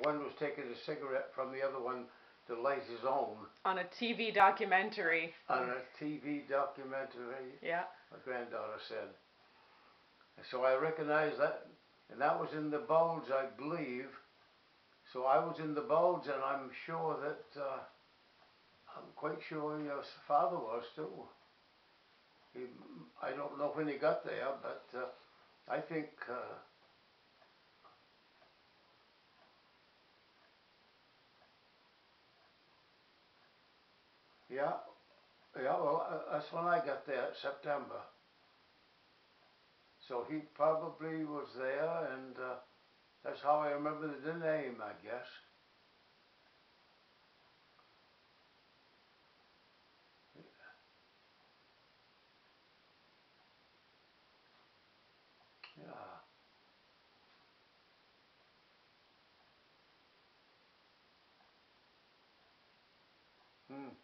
one was taking a cigarette from the other one to light his own. On a TV documentary. On a TV documentary, yeah. my granddaughter said. So I recognized that, and that was in the bulge, I believe. So I was in the bulge, and I'm sure that, I'm quite sure your father was too. I don't know when he got there, but I think yeah, well, that's when I got there, September. So he probably was there, and that's how I remember the name, I guess. Yeah. Hmm.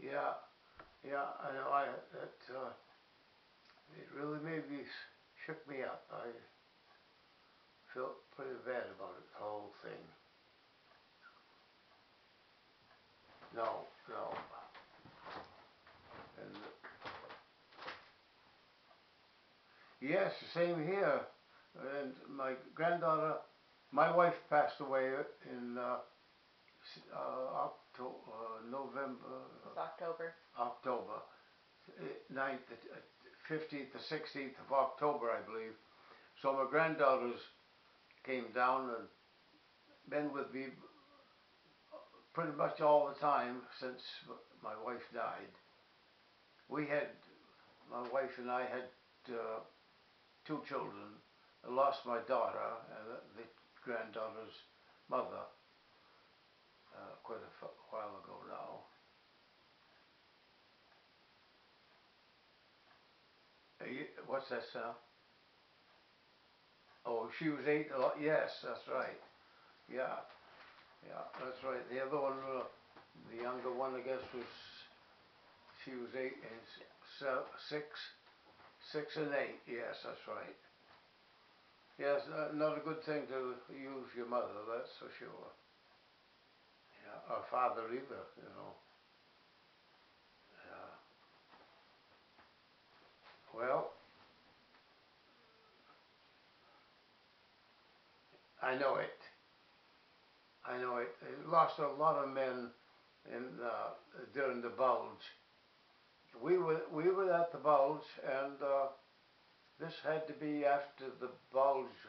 Yeah. Yeah, I know. It really made me, shook me up. I felt pretty bad about it, the whole thing. No. And yes, same here. And my granddaughter, my wife passed away in November. It was October. October. 9th, 15th, the 16th of October, I believe. So my granddaughters came down and been with me pretty much all the time since my wife died. My wife and I had 2 children. I lost my daughter, the granddaughter's mother, quite a while ago now. What's that sound? Oh, she was 8. Yes, that's right. Yeah, that's right. The other one, the younger one, I guess, she was 8 and 6 and 8. Yes, that's right. Yes, not a good thing to use your mother, that's for sure. Yeah, or father either, you know. Yeah. Well, I know it. I know it. It lost a lot of men in during the bulge. We were at the bulge, and this had to be after the bulge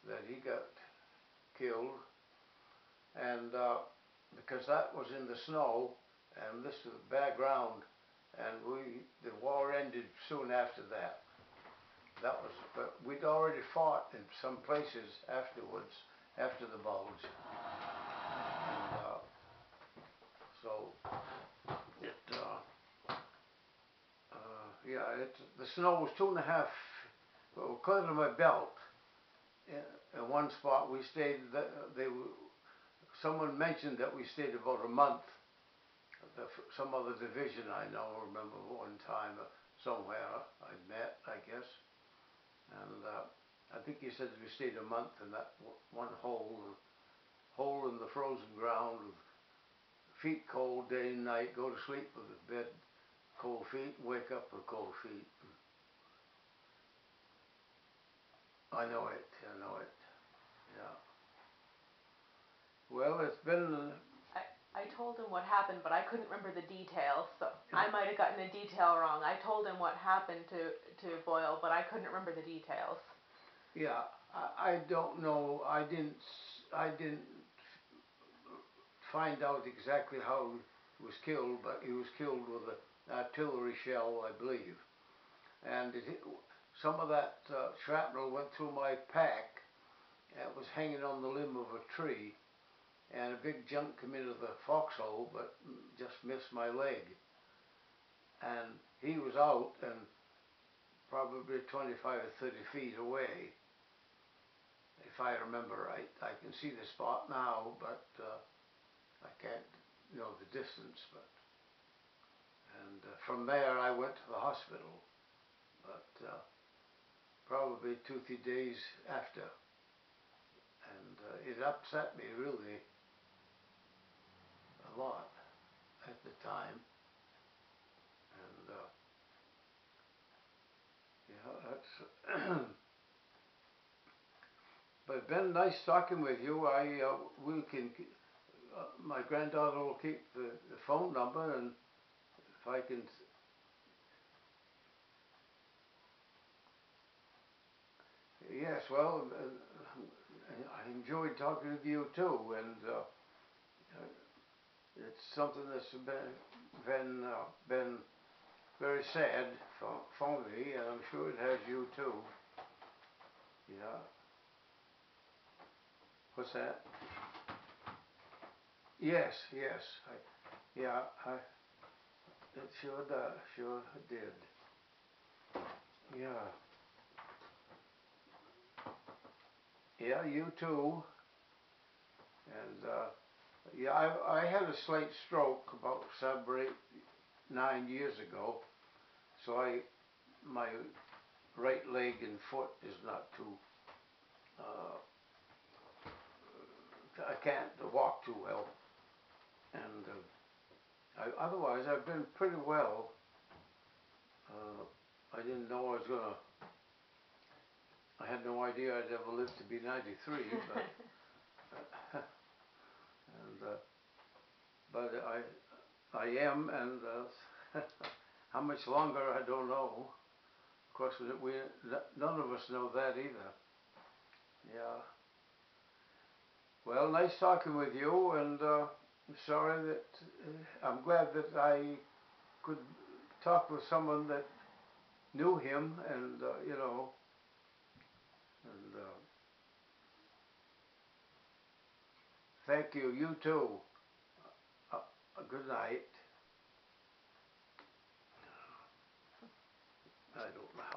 that he got killed, and because that was in the snow, and this was bare ground, and the war ended soon after that. That was, but we'd already fought in some places afterwards, after the bulge, and so yeah, the snow was 2.5, well, clear to my belt. In one spot we stayed, someone mentioned that we stayed about a month. Some other division I remember one time somewhere I met, I guess. And I think he said we stayed a month in that one hole in the frozen ground, with feet cold day and night, go to sleep with the bed cold feet, wake up with cold feet. I know it, yeah. Well, it's been... I told him what happened, but I couldn't remember the details, so I might have gotten a detail wrong. I told him what happened to Boyle, but I couldn't remember the details. Yeah, I don't know. I didn't find out exactly how he was killed, but he was killed with an artillery shell, I believe. And some of that shrapnel went through my pack. It was hanging on the limb of a tree, and a big junk came into the foxhole, but just missed my leg. And he was out and probably 25 or 30 feet away, if I remember right. I can see the spot now, but I can't know the distance. And from there I went to the hospital, but probably 2-3 days after, and it upset me really a lot at the time, and that's. But it's been nice talking with you. We can. My granddaughter will keep the phone number, and if I can. Yes, well, I enjoyed talking with you too, and it's something that's been very sad for me, and I'm sure it has you too. Yeah. What's that? Yes, yes. It sure does. Sure did. Yeah. Yeah, you too. And yeah, I had a slight stroke about 7 or 8, 9 years ago. So my right leg and foot is not too. I can't walk too well, and otherwise I've been pretty well. I didn't know I was gonna. I had no idea I'd ever live to be 93, but and but I am, and how much longer I don't know. Of course, none of us know that either. Yeah. Well, nice talking with you, and I'm sorry that I'm glad that I could talk with someone that knew him, and and thank you. You too. Uh, Good night. I don't know.